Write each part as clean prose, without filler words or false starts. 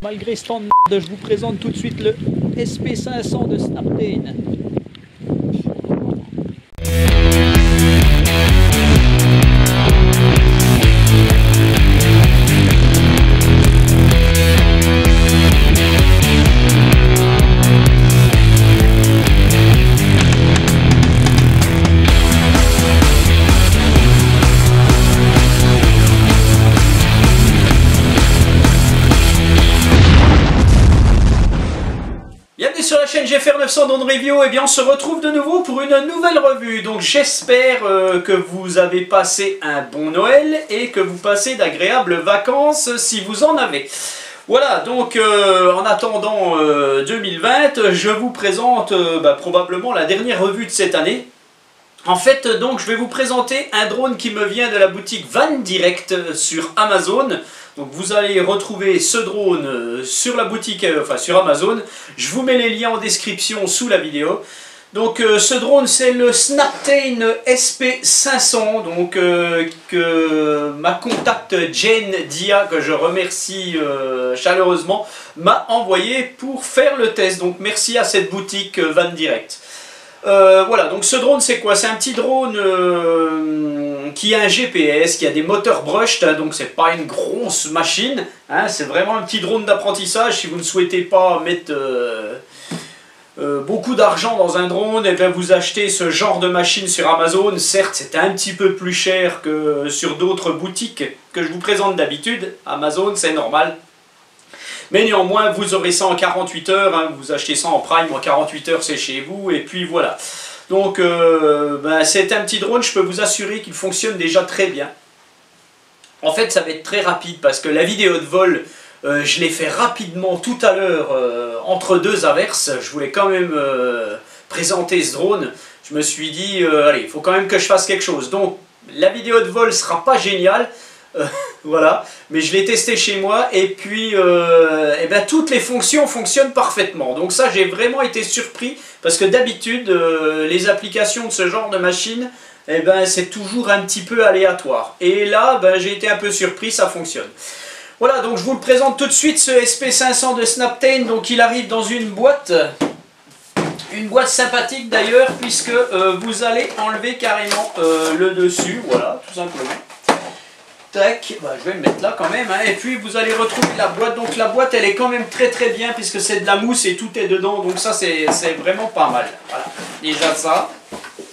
Malgré ce temps de merde, je vous présente tout de suite le SP500 de Snaptain. Bienvenue sur la chaîne GFR 900 Drone Review. Et bien on se retrouve de nouveau pour une nouvelle revue. Donc j'espère que vous avez passé un bon Noël et que vous passez d'agréables vacances si vous en avez. Voilà, donc en attendant 2020, je vous présente probablement la dernière revue de cette année. En fait, donc je vais vous présenter un drone qui me vient de la boutique Van Direct sur Amazon. Donc vous allez retrouver ce drone sur la boutique, sur Amazon. Je vous mets les liens en description sous la vidéo. Donc ce drone c'est le Snaptain SP500 donc, que ma contact Jane Dia, que je remercie chaleureusement, m'a envoyé pour faire le test. Donc merci à cette boutique Van Direct. Voilà, donc ce drone c'est quoi? C'est un petit drone qui a un GPS, qui a des moteurs brushed, hein, donc c'est pas une grosse machine, hein, c'est vraiment un petit drone d'apprentissage. Si vous ne souhaitez pas mettre beaucoup d'argent dans un drone, et bien vous achetez ce genre de machine sur Amazon. Certes c'est un petit peu plus cher que sur d'autres boutiques que je vous présente d'habitude, Amazon c'est normal. Mais néanmoins, vous aurez ça en 48 heures, hein, vous achetez ça en Prime, en 48 heures c'est chez vous, et puis voilà. Donc c'est un petit drone, je peux vous assurer qu'il fonctionne déjà très bien. En fait, ça va être très rapide, parce que la vidéo de vol, je l'ai fait rapidement tout à l'heure, entre deux averses. Je voulais quand même présenter ce drone. Je me suis dit, allez, il faut quand même que je fasse quelque chose. Donc, la vidéo de vol sera pas géniale. Voilà, mais je l'ai testé chez moi et puis toutes les fonctions fonctionnent parfaitement. Donc ça, j'ai vraiment été surpris, parce que d'habitude les applications de ce genre de machine, c'est toujours un petit peu aléatoire. Et là, j'ai été un peu surpris, ça fonctionne. Voilà, donc je vous le présente tout de suite, ce SP500 de Snaptain. Donc il arrive dans une boîte sympathique d'ailleurs, puisque vous allez enlever carrément le dessus, voilà, tout simplement. Tac, je vais le mettre là quand même, hein. Et puis vous allez retrouver la boîte. Donc la boîte elle est quand même très très bien, puisque c'est de la mousse et tout est dedans, donc ça c'est vraiment pas mal. Voilà, déjà ça.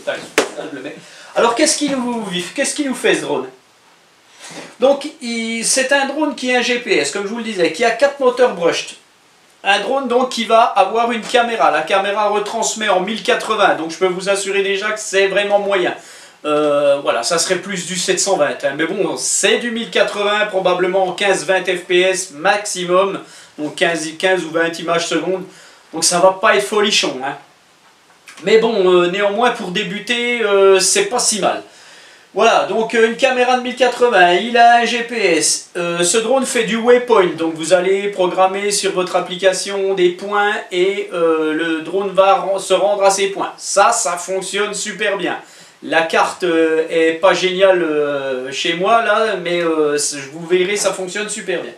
Tac, là, je le mets. Alors qu'est-ce qu'il nous fait ce drone? Donc c'est un drone qui a un GPS, comme je vous le disais, qui a 4 moteurs brushed. Un drone donc qui va avoir une caméra. La caméra retransmet en 1080, donc je peux vous assurer déjà que c'est vraiment moyen. Voilà, ça serait plus du 720, hein, mais bon, c'est du 1080, probablement en 15-20 fps maximum, donc 15 ou 20 images secondes, donc ça va pas être folichon, hein. Mais bon, néanmoins pour débuter, c'est pas si mal. Voilà, donc une caméra de 1080, il a un GPS, ce drone fait du waypoint, donc vous allez programmer sur votre application des points et le drone va se rendre à ces points. Ça fonctionne super bien. La carte est pas géniale chez moi là, mais vous verrez, ça fonctionne super bien.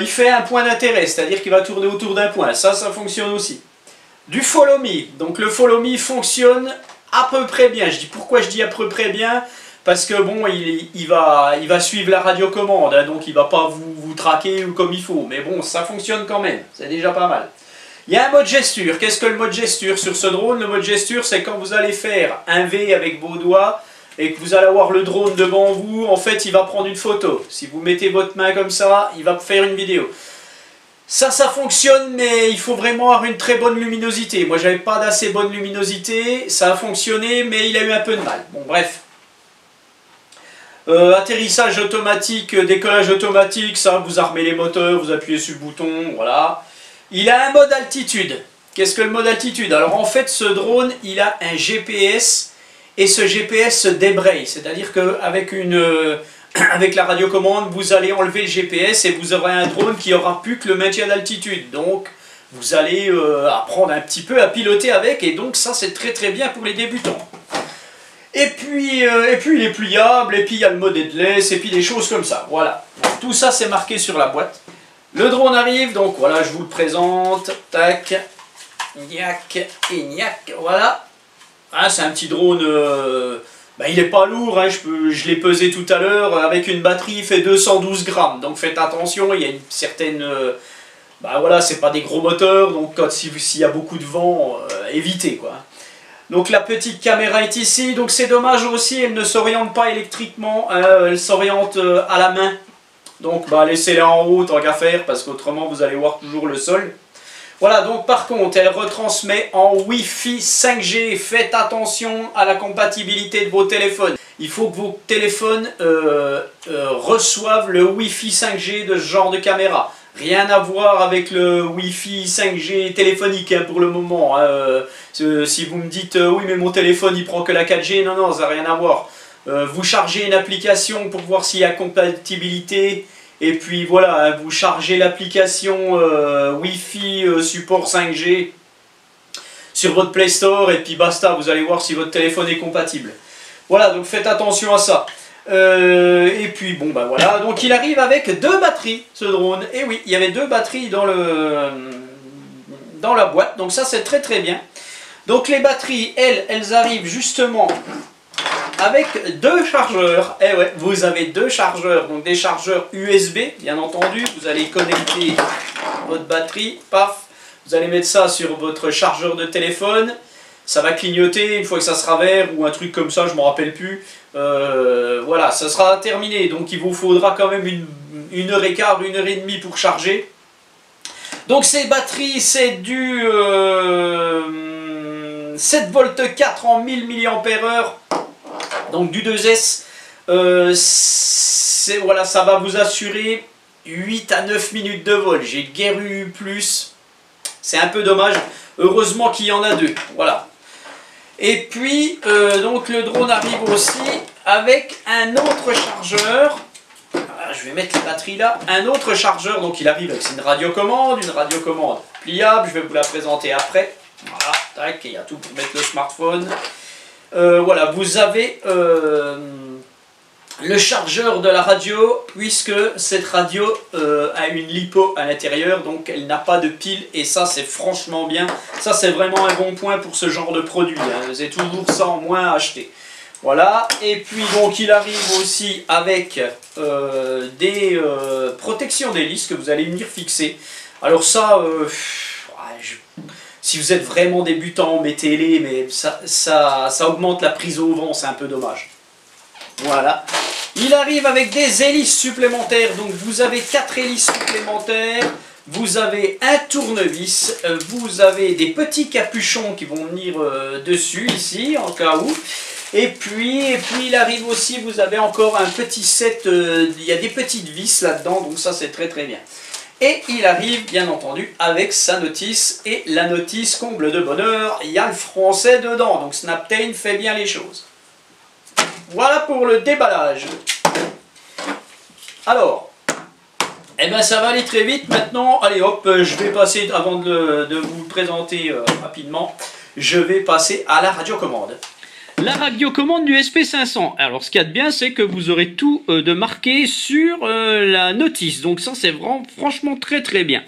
Il fait un point d'intérêt, c'est-à-dire qu'il va tourner autour d'un point, ça fonctionne aussi. Du follow me, donc le follow me fonctionne à peu près bien. Pourquoi je dis à peu près bien? Parce que bon, il va suivre la radiocommande, hein, donc il va pas vous traquer comme il faut, mais bon, ça fonctionne quand même, c'est déjà pas mal. Il y a un mode gesture. Qu'est-ce que le mode gesture sur ce drone? Le mode gesture, c'est quand vous allez faire un V avec vos doigts et que vous allez avoir le drone devant vous, en fait il va prendre une photo. Si vous mettez votre main comme ça, il va faire une vidéo. Ça fonctionne, mais il faut vraiment avoir une très bonne luminosité. Moi j'avais pas d'assez bonne luminosité, ça a fonctionné, mais il a eu un peu de mal. Bon bref. Atterrissage automatique, décollage automatique, ça vous armez les moteurs, vous appuyez sur le bouton, voilà. Il a un mode altitude. Qu'est-ce que le mode altitude? Alors en fait ce drone il a un GPS et ce GPS se débraye. C'est-à-dire qu'avec avec la radiocommande vous allez enlever le GPS et vous aurez un drone qui aura plus que le maintien d'altitude. Donc vous allez apprendre un petit peu à piloter avec, et donc ça c'est très très bien pour les débutants. Et puis il est pliable, et puis il y a le mode headless, et puis des choses comme ça. Voilà. Tout ça c'est marqué sur la boîte. Le drone arrive, donc voilà, je vous le présente. Tac, niac et niac, voilà. Ah, c'est un petit drone, il n'est pas lourd, hein, je l'ai pesé tout à l'heure, avec une batterie, il fait 212 grammes. Donc faites attention, il y a une certaine... voilà, c'est pas des gros moteurs, donc s'il y a beaucoup de vent, évitez quoi. Donc la petite caméra est ici, donc c'est dommage aussi, elle ne s'oriente pas électriquement, elle s'oriente à la main. Donc laissez-la en haut tant qu'à faire, parce qu'autrement vous allez voir toujours le sol. Voilà, donc par contre, elle retransmet en Wi-Fi 5G. Faites attention à la compatibilité de vos téléphones. Il faut que vos téléphones reçoivent le Wi-Fi 5G de ce genre de caméra. Rien à voir avec le Wi-Fi 5G téléphonique hein, pour le moment. Si vous me dites oui mais mon téléphone il prend que la 4G, non, ça n'a rien à voir. Vous chargez une application pour voir s'il y a compatibilité. Et puis voilà, vous chargez l'application Wi-Fi support 5G sur votre Play Store et puis basta, vous allez voir si votre téléphone est compatible. Voilà, donc faites attention à ça. Et puis voilà, donc il arrive avec 2 batteries ce drone. Et oui, il y avait 2 batteries dans la boîte, donc ça c'est très très bien. Donc les batteries, elles arrivent justement avec 2 chargeurs. Eh ouais, vous avez 2 chargeurs, donc des chargeurs USB, bien entendu. Vous allez connecter votre batterie, paf, vous allez mettre ça sur votre chargeur de téléphone. Ça va clignoter une fois que ça sera vert ou un truc comme ça, je ne me rappelle plus. Voilà, ça sera terminé. Donc il vous faudra quand même une heure et quart, 1 heure et demie pour charger. Donc ces batteries, c'est du 7 volts 4 en 1000 mAh. Donc du 2S, voilà, ça va vous assurer 8 à 9 minutes de vol. J'ai guère eu plus, c'est un peu dommage, heureusement qu'il y en a 2, voilà. Et puis, donc le drone arrive aussi avec un autre chargeur, voilà, je vais mettre la batterie là, un autre chargeur, donc il arrive avec une radiocommande pliable, je vais vous la présenter après, voilà, tac, il y a tout pour mettre le smartphone. Voilà, vous avez le chargeur de la radio, puisque cette radio a une lipo à l'intérieur, donc elle n'a pas de pile, et ça c'est franchement bien. Ça c'est vraiment un bon point pour ce genre de produit, hein. C'est toujours ça en moins à acheter. Voilà, et puis donc il arrive aussi avec des protections d'hélice que vous allez venir fixer. Alors ça, si vous êtes vraiment débutant, mettez-les, mais ça augmente la prise au vent, c'est un peu dommage. Voilà. Il arrive avec des hélices supplémentaires, donc vous avez 4 hélices supplémentaires, vous avez un tournevis, vous avez des petits capuchons qui vont venir dessus, ici, en cas où. Et puis il arrive aussi, vous avez encore un petit set, il y a des petites vis là-dedans, donc ça c'est très très bien. Et il arrive bien entendu avec sa notice, et la notice, comble de bonheur, il y a le français dedans, donc Snaptain fait bien les choses. Voilà pour le déballage. Alors, eh ben ça va aller très vite maintenant. Allez hop, je vais passer, avant de vous le présenter rapidement, je vais passer à la radiocommande. La radiocommande du SP500. Alors ce qu'il y a de bien, c'est que vous aurez tout de marqué sur la notice. Donc ça c'est franchement très très bien.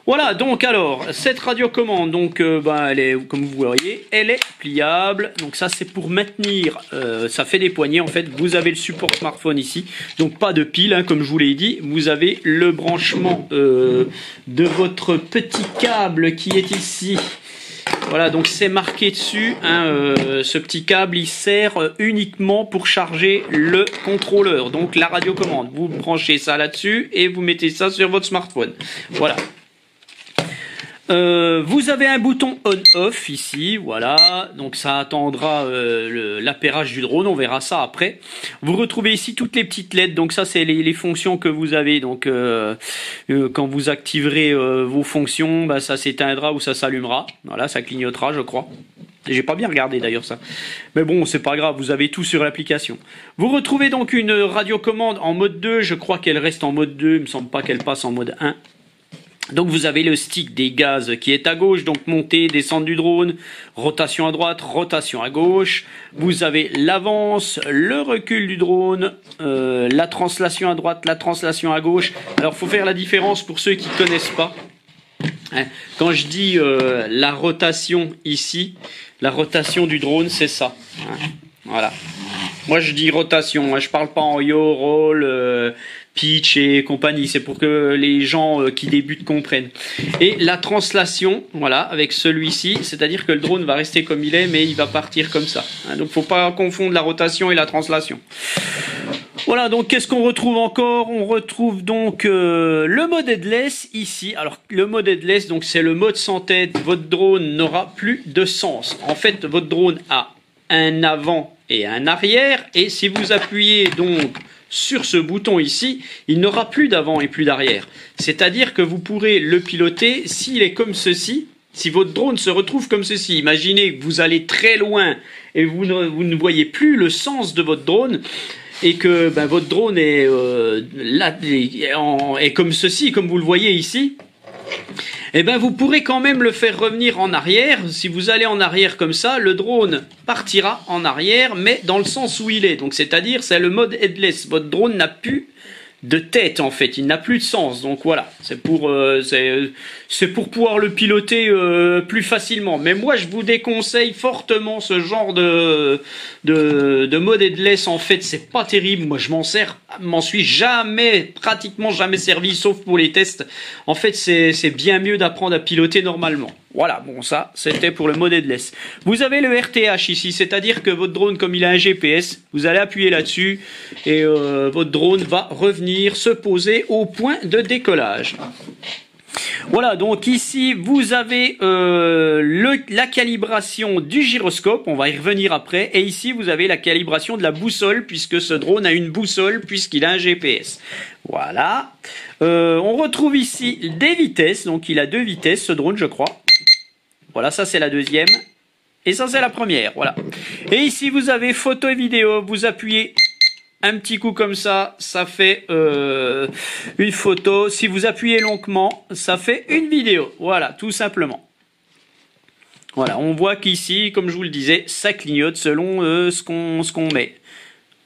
Voilà, donc alors, cette radiocommande, donc elle est, comme vous voyez, elle est pliable. Donc ça c'est pour maintenir, ça fait des poignées en fait. Vous avez le support smartphone ici, donc pas de pile, hein, comme je vous l'ai dit. Vous avez le branchement de votre petit câble qui est ici. Voilà, donc c'est marqué dessus, hein, ce petit câble il sert uniquement pour charger le contrôleur, donc la radiocommande. Vous branchez ça là-dessus et vous mettez ça sur votre smartphone. Voilà. Vous avez un bouton on-off ici, voilà, donc ça attendra l'appairage du drone, on verra ça après. Vous retrouvez ici toutes les petites LED, donc ça c'est les fonctions que vous avez, donc quand vous activerez vos fonctions, bah, ça s'éteindra ou ça s'allumera, voilà, ça clignotera je crois. J'ai pas bien regardé d'ailleurs ça, mais bon c'est pas grave, vous avez tout sur l'application. Vous retrouvez donc une radiocommande en mode 2, je crois qu'elle reste en mode 2, il me semble pas qu'elle passe en mode 1. Donc vous avez le stick des gaz qui est à gauche, donc montée, descente du drone, rotation à droite, rotation à gauche. Vous avez l'avance, le recul du drone, la translation à droite, la translation à gauche. Alors faut faire la différence pour ceux qui connaissent pas. Quand je dis la rotation ici, la rotation du drone c'est ça. Voilà. Moi je dis rotation, je parle pas en yo, roll, pitch et compagnie, c'est pour que les gens qui débutent comprennent. Et la translation, voilà, avec celui-ci, c'est-à-dire que le drone va rester comme il est, mais il va partir comme ça. Donc faut pas confondre la rotation et la translation. Voilà, donc qu'est-ce qu'on retrouve encore? On retrouve donc le mode headless ici. Alors le mode headless, donc c'est le mode sans tête. Votre drone n'aura plus de sens. En fait, votre drone a un avant et un arrière, et si vous appuyez donc sur ce bouton ici, il n'aura plus d'avant et plus d'arrière. C'est-à-dire que vous pourrez le piloter s'il est comme ceci. Si votre drone se retrouve comme ceci, imaginez que vous allez très loin et vous ne voyez plus le sens de votre drone, et que votre drone est, est comme ceci, comme vous le voyez ici, et vous pourrez quand même le faire revenir en arrière. Si vous allez en arrière comme ça, le drone partira en arrière, mais dans le sens où il est. Donc c'est-à-dire, c'est le mode headless. Votre drone n'a plus de tête en fait, il n'a plus de sens. Donc voilà, c'est pour pouvoir le piloter plus facilement. Mais moi je vous déconseille fortement ce genre de mode headless. En fait c'est pas terrible, moi je m'en suis pratiquement jamais servi, sauf pour les tests. En fait c'est bien mieux d'apprendre à piloter normalement. Voilà, bon ça c'était pour le mode headless. Vous avez le RTH ici, c'est-à-dire que votre drone, comme il a un GPS, vous allez appuyer là-dessus et votre drone va revenir se poser au point de décollage. Voilà, donc ici vous avez la calibration du gyroscope, on va y revenir après, et ici vous avez la calibration de la boussole, puisque ce drone a une boussole, puisqu'il a un GPS. Voilà, on retrouve ici des vitesses, donc il a 2 vitesses ce drone je crois. Voilà, ça c'est la deuxième, et ça c'est la première, voilà. Et ici vous avez photo et vidéo, vous appuyez un petit coup comme ça, ça fait une photo. Si vous appuyez longuement, ça fait une vidéo. Voilà, tout simplement. Voilà, on voit qu'ici, comme je vous le disais, ça clignote selon ce qu'on met.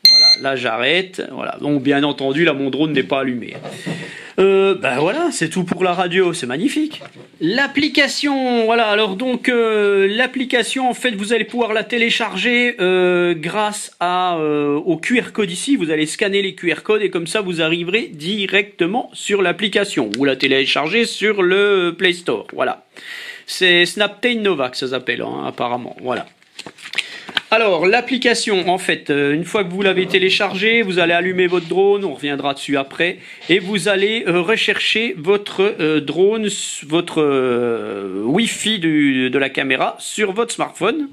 Voilà, là j'arrête. Voilà, donc bien entendu, là mon drone n'est pas allumé. Voilà, c'est tout pour la radio, c'est magnifique. L'application, voilà, alors donc l'application, en fait, vous allez pouvoir la télécharger grâce au QR code ici. Vous allez scanner les QR codes et comme ça, vous arriverez directement sur l'application. Vous la téléchargez sur le Play Store, voilà. C'est Snaptane Nova que ça s'appelle, hein, apparemment, voilà. Alors, l'application, en fait, une fois que vous l'avez téléchargée, vous allez allumer votre drone, on reviendra dessus après, et vous allez rechercher votre drone, votre Wi-Fi de la caméra sur votre smartphone.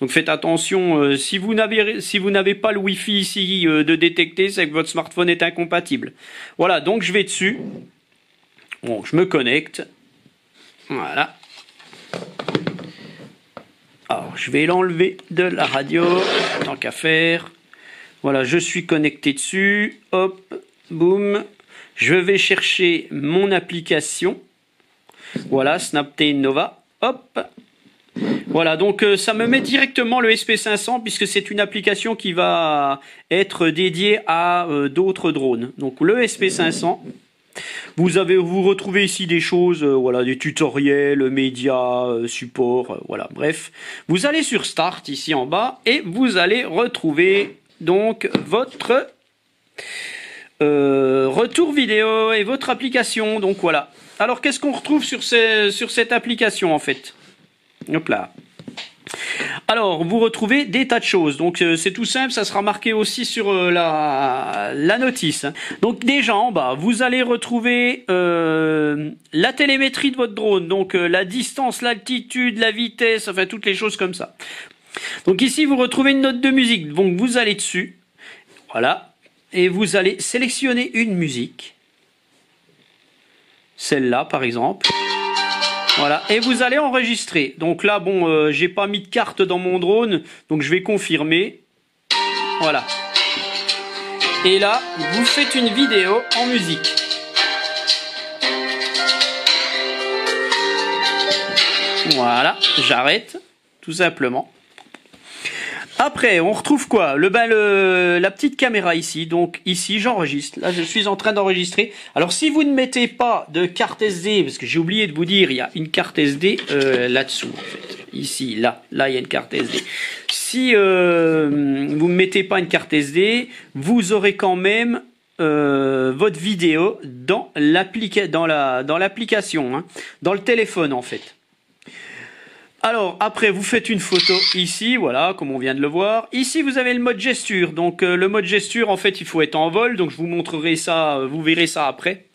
Donc faites attention, si vous n'avez pas le Wi-Fi ici de détecter, c'est que votre smartphone est incompatible. Voilà, donc je vais dessus. Bon, je me connecte. Voilà. Alors, je vais l'enlever de la radio, tant qu'à faire. Voilà, je suis connecté dessus. Hop, boum. Je vais chercher mon application. Voilà, Snaptane Nova. Hop. Voilà, donc ça me met directement le SP500 puisque c'est une application qui va être dédiée à d'autres drones. Donc le SP500. Vous retrouvez ici des choses, voilà, des tutoriels, médias, support, voilà, bref. Vous allez sur Start ici en bas et vous allez retrouver donc votre retour vidéo et votre application. Donc voilà. Alors qu'est-ce qu'on retrouve sur cette application en fait? Hop là. Alors, vous retrouvez des tas de choses. Donc, c'est tout simple, ça sera marqué aussi sur la notice. Donc, déjà en bas, vous allez retrouver la télémétrie de votre drone. Donc, la distance, l'altitude, la vitesse, enfin, toutes les choses comme ça. Donc, ici, vous retrouvez une note de musique. Donc, vous allez dessus. Voilà. Et vous allez sélectionner une musique. Celle-là, par exemple. Voilà, et vous allez enregistrer. Donc là, bon, j'ai pas mis de carte dans mon drone, donc je vais confirmer. Voilà. Et là, vous faites une vidéo en musique. Voilà, j'arrête, tout simplement. Après, on retrouve quoi? La petite caméra ici. Donc ici, j'enregistre. Là, je suis en train d'enregistrer. Alors, si vous ne mettez pas de carte SD, parce que j'ai oublié de vous dire, il y a une carte SD là-dessous, en fait. Ici, là, il y a une carte SD. Si vous ne mettez pas une carte SD, vous aurez quand même votre vidéo dans l'application, hein, dans le téléphone, en fait. Alors, après, vous faites une photo ici, voilà, comme on vient de le voir. Ici, vous avez le mode gesture. Donc, le mode gesture, en fait, il faut être en vol. Donc, je vous montrerai ça, vous verrez ça après.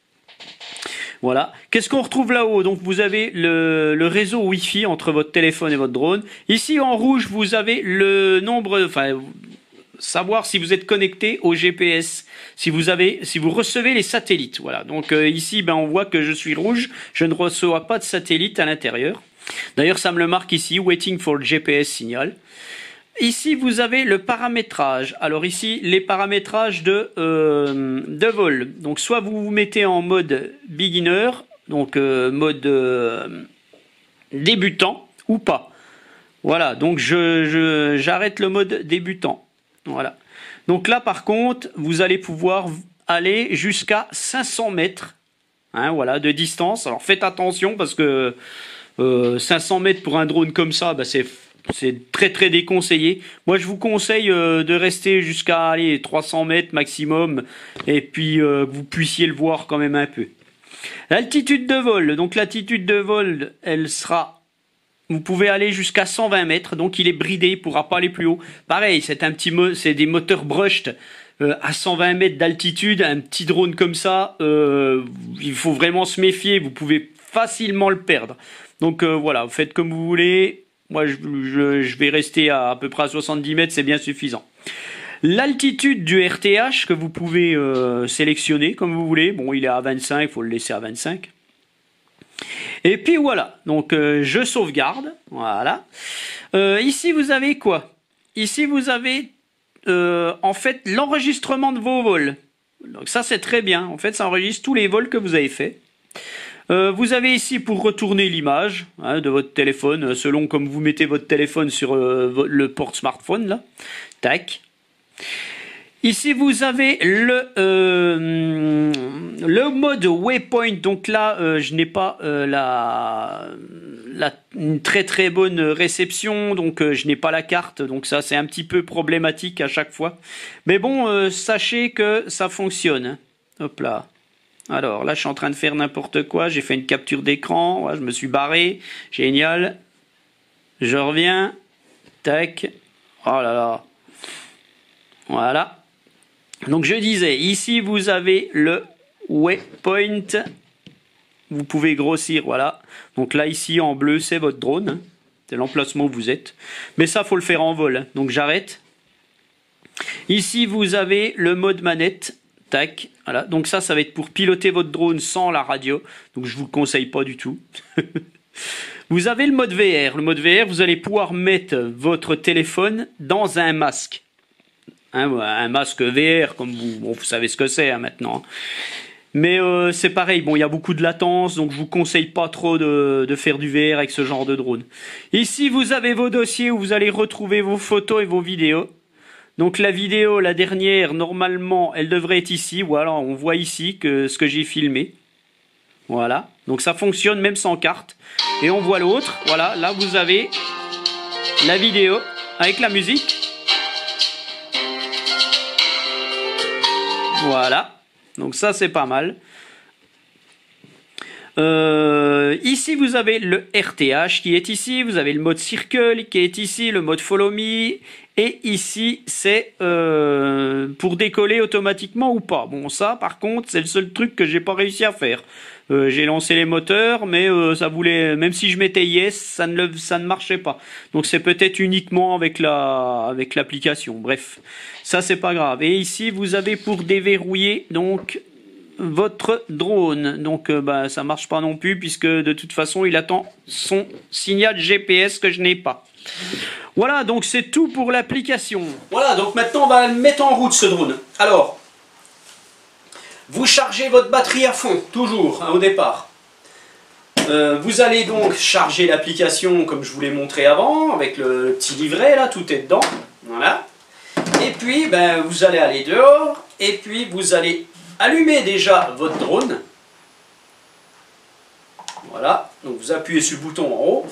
Voilà. Qu'est-ce qu'on retrouve là-haut? Donc, vous avez le réseau Wi-Fi entre votre téléphone et votre drone. Ici, en rouge, vous avez le nombre, enfin, savoir si vous êtes connecté au GPS, si vous recevez les satellites. Voilà. Donc, ici, ben, on voit que je suis rouge. Je ne reçois pas de satellite à l'intérieur. D'ailleurs, ça me le marque ici, waiting for GPS signal. Ici, vous avez le paramétrage. Alors ici, les paramétrages de vol. Donc, soit vous vous mettez en mode beginner, donc mode débutant, ou pas. Voilà, donc j'arrête le mode débutant. Voilà. Donc là, par contre, vous allez pouvoir aller jusqu'à 500 mètres, hein, voilà, de distance. Alors, faites attention parce que 500 mètres pour un drone comme ça, bah c'est très très déconseillé. Moi je vous conseille de rester jusqu'à 300 mètres maximum et puis que vous puissiez le voir quand même un peu. L'altitude de vol, donc l'altitude de vol, elle sera, vous pouvez aller jusqu'à 120 mètres, donc il est bridé, il pourra pas aller plus haut. Pareil, c'est des moteurs brushed. À 120 mètres d'altitude, un petit drone comme ça, il faut vraiment se méfier, vous pouvez facilement le perdre. Donc voilà, faites comme vous voulez. Moi, je vais rester à peu près à 70 mètres, c'est bien suffisant. L'altitude du RTH que vous pouvez sélectionner comme vous voulez. Bon, il est à 25, il faut le laisser à 25. Et puis voilà, donc je sauvegarde. Voilà. Ici, vous avez quoi? Ici, vous avez en fait l'enregistrement de vos vols. Donc ça, c'est très bien. En fait, ça enregistre tous les vols que vous avez faits. Vous avez ici pour retourner l'image, hein, de votre téléphone, selon comme vous mettez votre téléphone sur le port smartphone là. Tac. Ici vous avez le mode waypoint. Donc là, je n'ai pas une très très bonne réception, donc je n'ai pas la carte. Donc ça c'est un petit peu problématique à chaque fois. Mais bon, sachez que ça fonctionne. Hop là. Alors là, je suis en train de faire n'importe quoi. J'ai fait une capture d'écran. Ouais, je me suis barré. Génial. Je reviens. Tac. Oh là là. Voilà. Donc je disais, ici vous avez le waypoint. Vous pouvez grossir, voilà. Donc là, ici en bleu, c'est votre drone. C'est l'emplacement où vous êtes. Mais ça, faut le faire en vol. Donc j'arrête. Ici, vous avez le mode manette. Tac, voilà. Donc ça va être pour piloter votre drone sans la radio. Donc je vous le conseille pas du tout. Vous avez le mode VR. Le mode VR, vous allez pouvoir mettre votre téléphone dans un masque. Hein, un masque VR, comme vous savez ce que c'est hein, maintenant. Mais c'est pareil, bon, il y a beaucoup de latence, donc je vous conseille pas trop de faire du VR avec ce genre de drone. Ici, vous avez vos dossiers où vous allez retrouver vos photos et vos vidéos. Donc la vidéo, la dernière, normalement, elle devrait être ici. Voilà, on voit ici que ce que j'ai filmé. Voilà, donc ça fonctionne même sans carte. Et on voit l'autre. Voilà, là vous avez la vidéo avec la musique. Voilà, donc ça c'est pas mal. Ici vous avez le RTH qui est ici, vous avez le mode Circle qui est ici, le mode Follow Me, et ici c'est pour décoller automatiquement ou pas. Bon ça par contre c'est le seul truc que j'ai pas réussi à faire. J'ai lancé les moteurs mais ça voulait, même si je mettais yes, ça ne marchait pas. Donc c'est peut-être uniquement avec l'application. Bref, ça c'est pas grave. Et ici vous avez pour déverrouiller donc votre drone. Donc ça marche pas non plus puisque de toute façon il attend son signal GPS que je n'ai pas. Voilà, donc c'est tout pour l'application. Voilà, donc maintenant on va le mettre en route ce drone. Alors, vous chargez votre batterie à fond, toujours, hein, au départ. Vous allez donc charger l'application comme je vous l'ai montré avant, avec le petit livret là, tout est dedans. Voilà. Et puis ben, vous allez aller dehors, et puis vous allez allumer déjà votre drone. Voilà, donc vous appuyez sur le bouton en haut.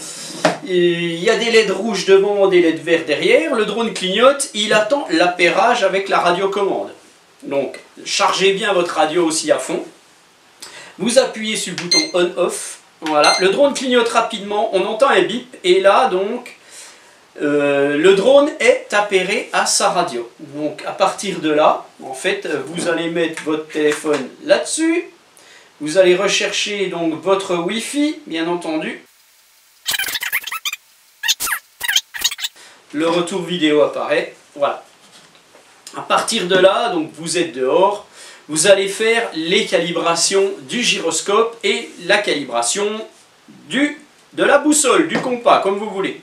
Il y a des LED rouges devant, des LED verts derrière. Le drone clignote, il attend l'appairage avec la radiocommande. Donc chargez bien votre radio aussi à fond. Vous appuyez sur le bouton on-off. Voilà, le drone clignote rapidement, on entend un bip, et là donc le drone est appairé à sa radio. Donc à partir de là, en fait, vous allez mettre votre téléphone là-dessus. Vous allez rechercher donc votre Wi-Fi, bien entendu. Le retour vidéo apparaît. Voilà. À partir de là, donc vous êtes dehors. Vous allez faire les calibrations du gyroscope et la calibration de la boussole, du compas, comme vous voulez.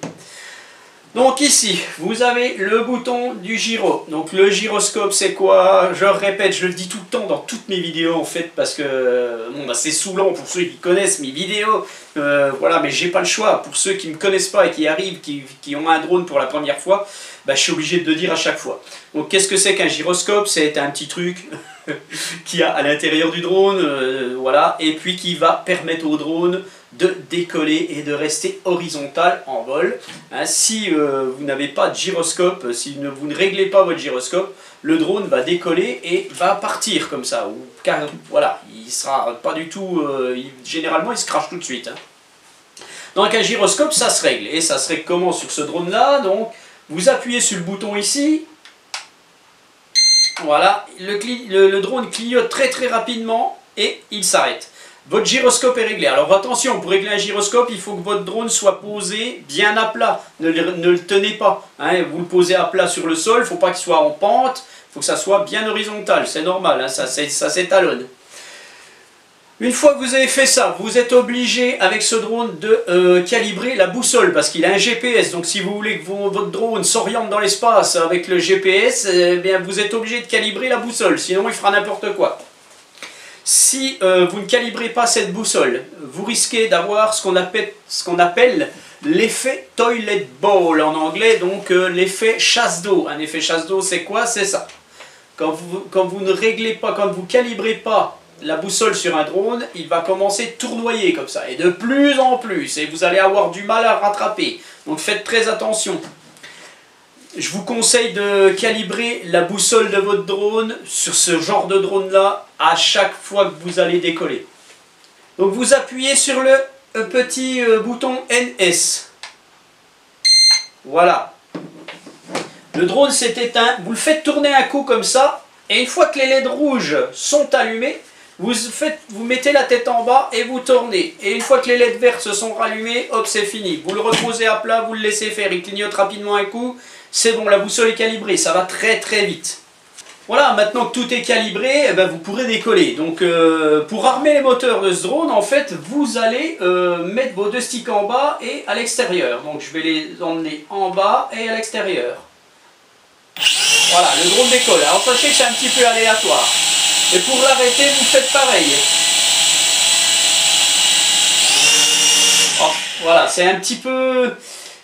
Donc ici, vous avez le bouton du gyro. Donc le gyroscope, c'est quoi? Je répète, je le dis tout le temps dans toutes mes vidéos en fait, parce que bon, bah, c'est saoulant pour ceux qui connaissent mes vidéos. Voilà, mais j'ai pas le choix. Pour ceux qui ne me connaissent pas et qui arrivent, qui ont un drone pour la première fois, bah, je suis obligé de le dire à chaque fois. Donc qu'est-ce que c'est qu'un gyroscope? C'est un petit truc qu'il y a à l'intérieur du drone, voilà, et puis qui va permettre au drone de décoller et de rester horizontal en vol. Hein, si vous n'avez pas de gyroscope, si vous ne réglez pas votre gyroscope, le drone va décoller et va partir comme ça. Car voilà, il sera pas du tout, généralement il se crache tout de suite. Hein. Donc un gyroscope, ça se règle. Et ça se règle comment sur ce drone là? Donc vous appuyez sur le bouton ici. Voilà, le drone clignote très très rapidement et il s'arrête. Votre gyroscope est réglé. Alors attention, pour régler un gyroscope, il faut que votre drone soit posé bien à plat. Ne le tenez pas. Hein, vous le posez à plat sur le sol, il ne faut pas qu'il soit en pente, il faut que ça soit bien horizontal. C'est normal, hein, ça s'étalonne. Une fois que vous avez fait ça, vous êtes obligé avec ce drone de calibrer la boussole parce qu'il a un GPS. Donc si vous voulez que votre drone s'oriente dans l'espace avec le GPS, eh bien, vous êtes obligé de calibrer la boussole, sinon il fera n'importe quoi. Si vous ne calibrez pas cette boussole, vous risquez d'avoir ce qu'on appelle l'effet toilet bowl en anglais, donc l'effet chasse d'eau. Un effet chasse d'eau, c'est quoi? C'est ça. Quand vous ne réglez pas, quand vous calibrez pas la boussole sur un drone, il va commencer à tournoyer comme ça, et de plus en plus, et vous allez avoir du mal à rattraper. Donc faites très attention. Je vous conseille de calibrer la boussole de votre drone sur ce genre de drone là à chaque fois que vous allez décoller. Donc vous appuyez sur le petit bouton NS. Voilà. Le drone s'est éteint. Vous le faites tourner un coup comme ça. Et une fois que les LED rouges sont allumés, vous mettez la tête en bas et vous tournez. Et une fois que les LED verts se sont rallumés, hop, c'est fini. Vous le reposez à plat, vous le laissez faire. Il clignote rapidement un coup. C'est bon, la boussole est calibrée. Ça va très très vite. Voilà, maintenant que tout est calibré, eh ben, vous pourrez décoller. Donc pour armer les moteurs de ce drone, en fait, vous allez mettre vos deux sticks en bas et à l'extérieur. Donc je vais les emmener en bas et à l'extérieur. Voilà, le drone décolle. Alors sachez que c'est un petit peu aléatoire. Et pour l'arrêter, vous faites pareil. Oh, voilà, c'est un petit peu...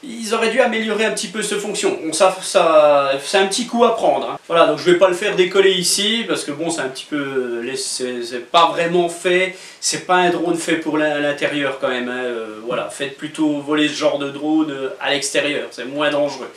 Ils auraient dû améliorer un petit peu cette fonction. Bon, c'est un petit coup à prendre. Hein. Voilà, donc je ne vais pas le faire décoller ici, parce que bon, c'est un petit peu... C'est pas vraiment fait. C'est pas un drone fait pour l'intérieur quand même. Hein. Voilà, faites plutôt voler ce genre de drone à l'extérieur. C'est moins dangereux.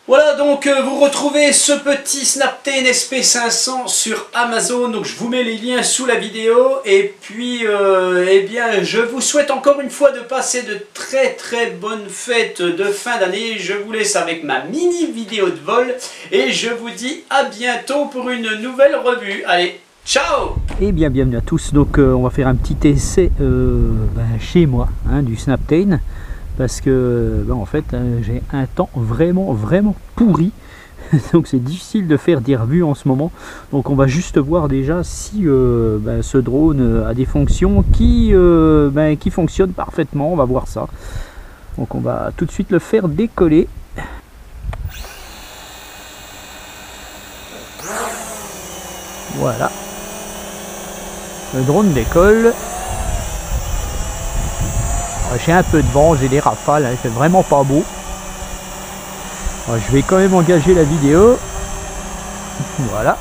Voilà, donc vous retrouvez ce petit Snaptain SP500 sur Amazon, donc je vous mets les liens sous la vidéo, et puis eh bien je vous souhaite encore une fois de passer de très très bonnes fêtes de fin d'année. Je vous laisse avec ma mini vidéo de vol, et je vous dis à bientôt pour une nouvelle revue. Allez, ciao! Et bien bienvenue à tous, donc on va faire un petit essai chez moi, hein, du Snaptain. Parce que en fait j'ai un temps vraiment pourri, donc c'est difficile de faire des revues en ce moment. Donc on va juste voir déjà si ce drone a des fonctions qui fonctionnent parfaitement. On va voir ça. Donc on va tout de suite le faire décoller. Voilà, le drone décolle. J'ai un peu de vent, j'ai des rafales, hein, il fait vraiment pas beau. Je vais quand même engager la vidéo. Voilà.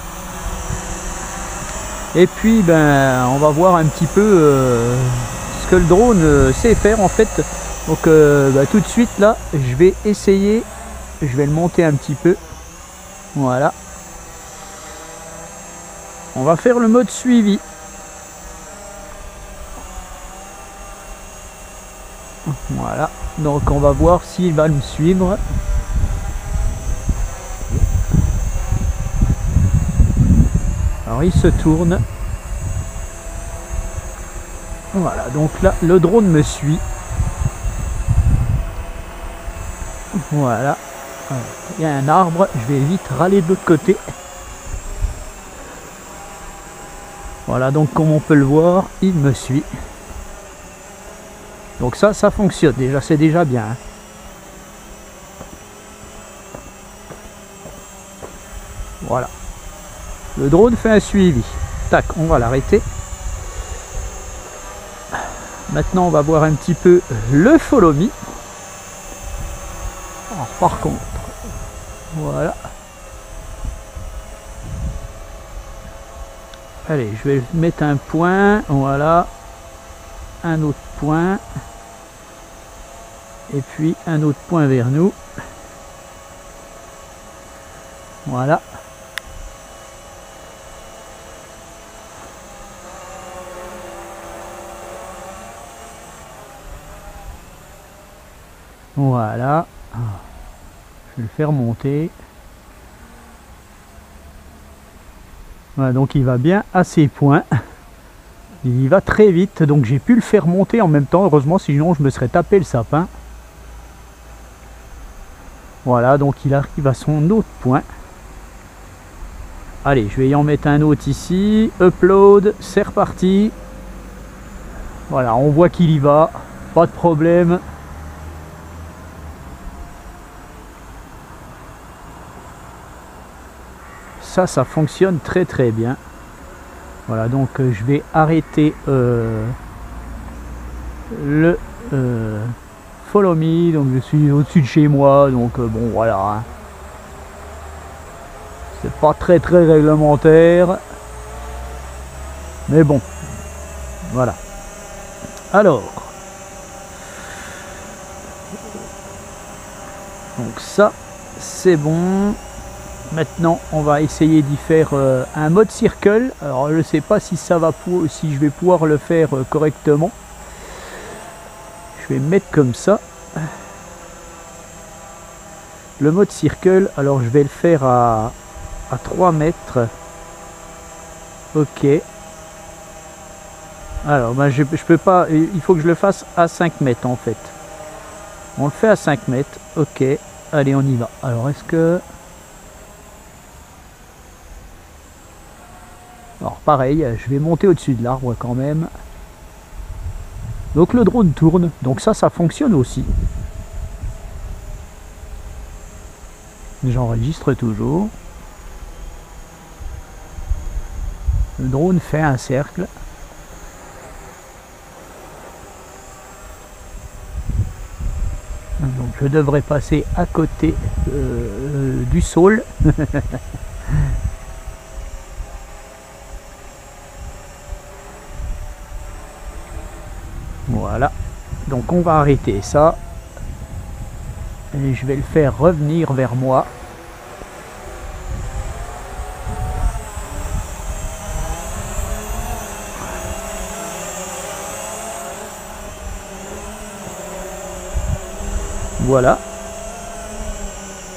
Et puis ben on va voir un petit peu ce que le drone sait faire en fait. Donc tout de suite là je vais essayer, je vais le monter un petit peu. Voilà. On va faire le mode suivi. Voilà, donc on va voir s'il va me suivre. Alors il se tourne. Voilà, donc là le drone me suit. Voilà. Il y a un arbre, je vais vite râler de l'autre côté. Voilà, donc comme on peut le voir, il me suit. Donc ça fonctionne déjà, c'est déjà bien. Hein. Voilà. Le drone fait un suivi. Tac, on va l'arrêter. Maintenant, on va voir un petit peu le follow me. Alors, par contre, voilà. Allez, je vais mettre un point. Voilà. Un autre point. Et puis un autre point vers nous. Voilà. Voilà. Je vais le faire monter. Voilà, donc il va bien à ses points. Il va très vite, donc j'ai pu le faire monter en même temps. Heureusement, sinon je me serais tapé le sapin. Voilà, donc il arrive à son autre point. Allez, je vais y en mettre un autre ici. Upload, c'est reparti. Voilà, on voit qu'il y va. Pas de problème. Ça fonctionne très très bien. Voilà, donc je vais arrêter le follow me. Donc je suis au-dessus de chez moi, donc bon voilà. Hein. C'est pas très très réglementaire. Mais bon. Voilà. Alors. Donc ça, c'est bon. Maintenant, on va essayer d'y faire un mode circle. Alors, je ne sais pas si ça va si je vais pouvoir le faire correctement. Je vais mettre comme ça. Le mode circle, alors je vais le faire à 3 mètres. Ok. Alors, ben, je peux pas. Il faut que je le fasse à 5 mètres en fait. On le fait à 5 mètres. Ok. Allez, on y va. Alors, est-ce que... Alors pareil, je vais monter au-dessus de l'arbre quand même. Donc le drone tourne, donc ça fonctionne aussi. J'enregistre toujours. Le drone fait un cercle. Donc je devrais passer à côté du sol. Voilà, donc on va arrêter ça et je vais le faire revenir vers moi. Voilà,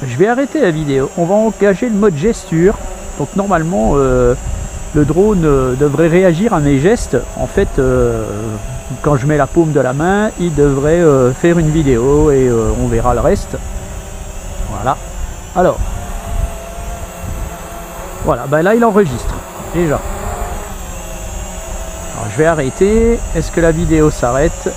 je vais arrêter la vidéo. On va engager le mode gesture. Donc normalement le drone devrait réagir à mes gestes. En fait quand je mets la paume de la main, il devrait faire une vidéo et on verra le reste. Voilà. Alors, voilà, ben là il enregistre déjà. Alors je vais arrêter. Est-ce que la vidéo s'arrête?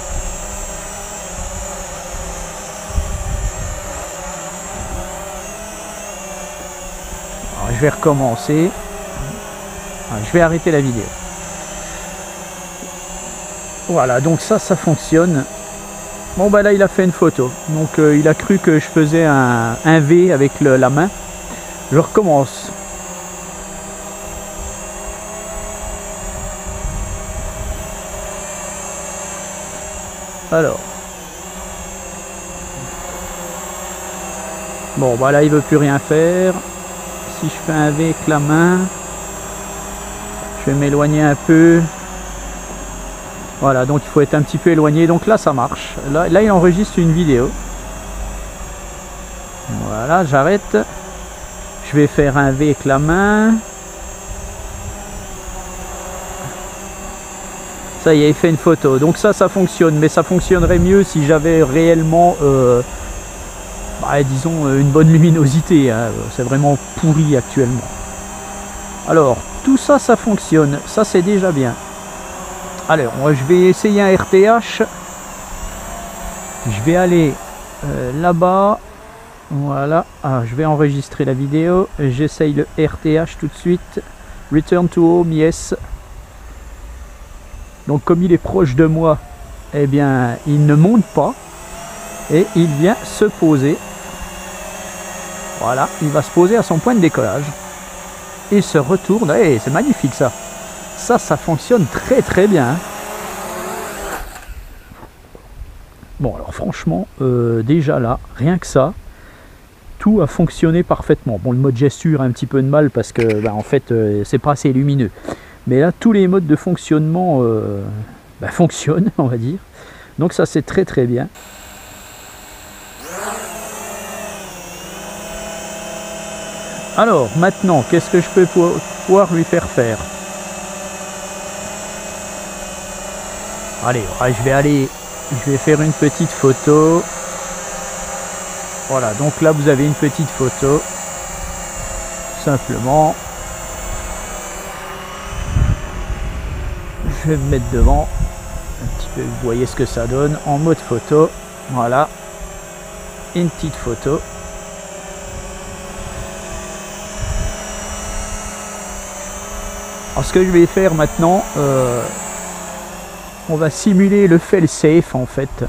Alors je vais recommencer. Alors, je vais arrêter la vidéo. Voilà, donc ça fonctionne. Bon bah là il a fait une photo, donc il a cru que je faisais un V avec la main. Je recommence. Alors. Bon bah là il veut plus rien faire. Si je fais un V avec la main, je vais m'éloigner un peu. Voilà, donc il faut être un petit peu éloigné. Donc là ça marche. Là il enregistre une vidéo. Voilà, j'arrête. Je vais faire un V avec la main. Ça y est, il fait une photo. Donc ça fonctionne. Mais ça fonctionnerait mieux si j'avais réellement, disons, une bonne luminosité. Hein. C'est vraiment pourri actuellement. Alors, tout ça, ça fonctionne. Ça, c'est déjà bien. Alors, moi, je vais essayer un RTH. Je vais aller là-bas. Voilà. Ah, je vais enregistrer la vidéo. J'essaye le RTH tout de suite. Return to home, yes. Donc, comme il est proche de moi, eh bien, il ne monte pas. Et il vient se poser. Voilà. Il va se poser à son point de décollage. Et se retourne. Hey, c'est magnifique ça. Ça fonctionne très très bien. Bon alors franchement, déjà là, rien que ça, tout a fonctionné parfaitement. Bon, le mode gesture a un petit peu de mal parce que en fait c'est pas assez lumineux. Mais là, tous les modes de fonctionnement fonctionnent, on va dire. Donc ça c'est très très bien. Alors maintenant, qu'est-ce que je peux pouvoir lui faire faire? Allez, je vais faire une petite photo. Voilà, donc là vous avez une petite photo. Simplement. Je vais me mettre devant. Un petit peu, vous voyez ce que ça donne en mode photo. Voilà. Une petite photo. Alors ce que je vais faire maintenant, on va simuler le fail-safe en fait.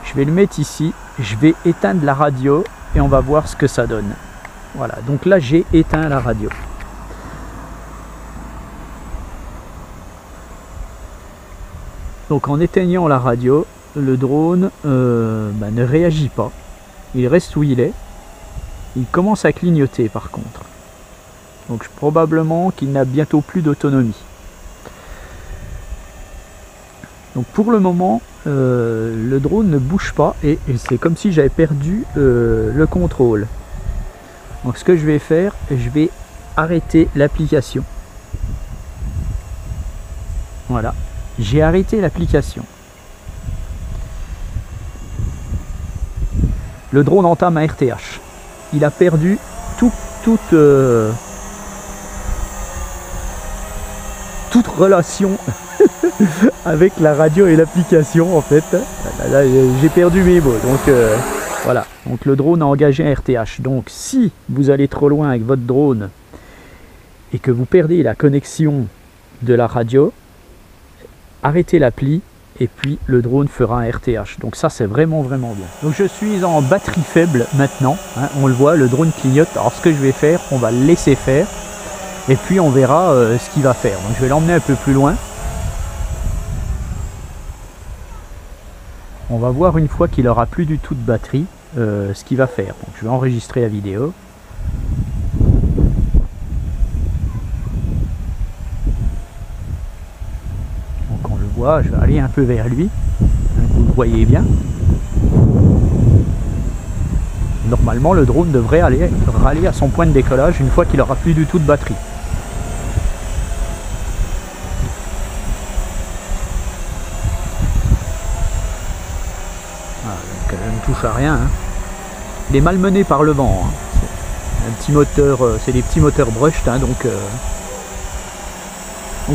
Je vais le mettre ici, je vais éteindre la radio et on va voir ce que ça donne. Voilà, donc là j'ai éteint la radio. Donc en éteignant la radio, le drone ne réagit pas. Il reste où il est. Il commence à clignoter par contre. Donc probablement qu'il n'a bientôt plus d'autonomie. Donc pour le moment, le drone ne bouge pas et c'est comme si j'avais perdu le contrôle. Donc ce que je vais faire, je vais arrêter l'application. Voilà, j'ai arrêté l'application. Le drone entame un RTH. Il a perdu toute relation avec la radio et l'application en fait. Là, j'ai perdu mes mots. Donc voilà. Donc le drone a engagé un RTH. Donc si vous allez trop loin avec votre drone et que vous perdez la connexion de la radio, arrêtez l'appli et puis le drone fera un RTH. Donc ça c'est vraiment bien. Donc je suis en batterie faible maintenant. Hein, on le voit, le drone clignote. Alors ce que je vais faire, on va le laisser faire. Et puis on verra ce qu'il va faire. Donc je vais l'emmener un peu plus loin. On va voir une fois qu'il aura plus du tout de batterie ce qu'il va faire. Donc je vais enregistrer la vidéo. Donc on le voit, je vais aller un peu vers lui. Vous le voyez bien. Normalement le drone devrait râler à son point de décollage une fois qu'il aura plus du tout de batterie. Donc elle ne touche à rien. Hein. Il est malmené par le vent. Hein. Un petit moteur, c'est des petits moteurs brushed, hein, donc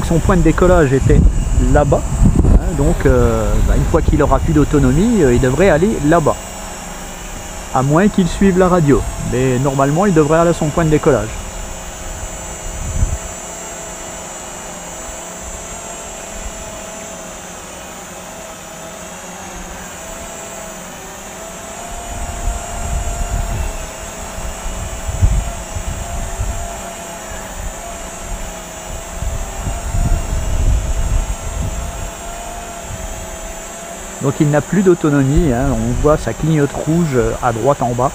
son point de décollage était là-bas. Hein, donc une fois qu'il aura plus d'autonomie, il devrait aller là-bas. À moins qu'il suive la radio. Mais normalement, il devrait aller à son point de décollage. Donc il n'a plus d'autonomie, hein. On voit ça clignote rouge à droite en bas.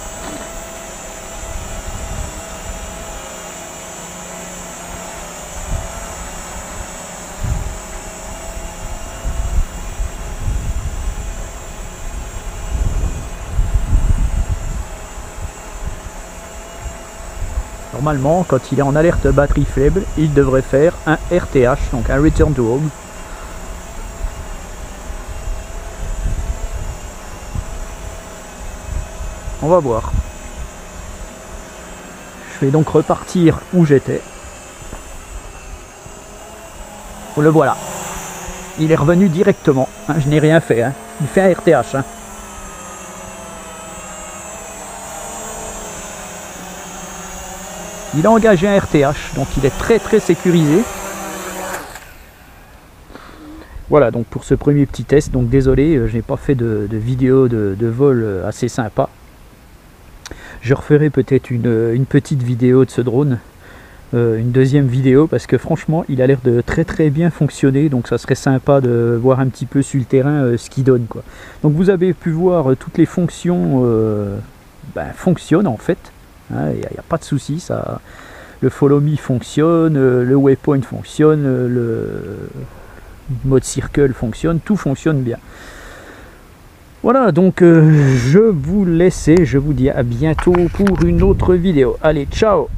Normalement, quand il est en alerte batterie faible, il devrait faire un RTH, donc un Return to Home. On va voir. Je vais donc repartir où j'étais. Le voilà. Il est revenu directement. Hein, je n'ai rien fait. Hein. Il fait un RTH. Hein. Il a engagé un RTH, donc il est très sécurisé. Voilà donc pour ce premier petit test. Donc désolé, je n'ai pas fait de vidéo de vol assez sympa. Je referai peut-être une petite vidéo de ce drone, une deuxième vidéo, parce que franchement il a l'air de très bien fonctionner, donc ça serait sympa de voir un petit peu sur le terrain ce qu'il donne, quoi. Donc vous avez pu voir toutes les fonctions fonctionnent en fait. Il n'y a pas de souci, ça. Le follow me fonctionne, le waypoint fonctionne, le mode circle fonctionne, tout fonctionne bien. Voilà, donc je vous laisse et je vous dis à bientôt pour une autre vidéo. Allez, ciao!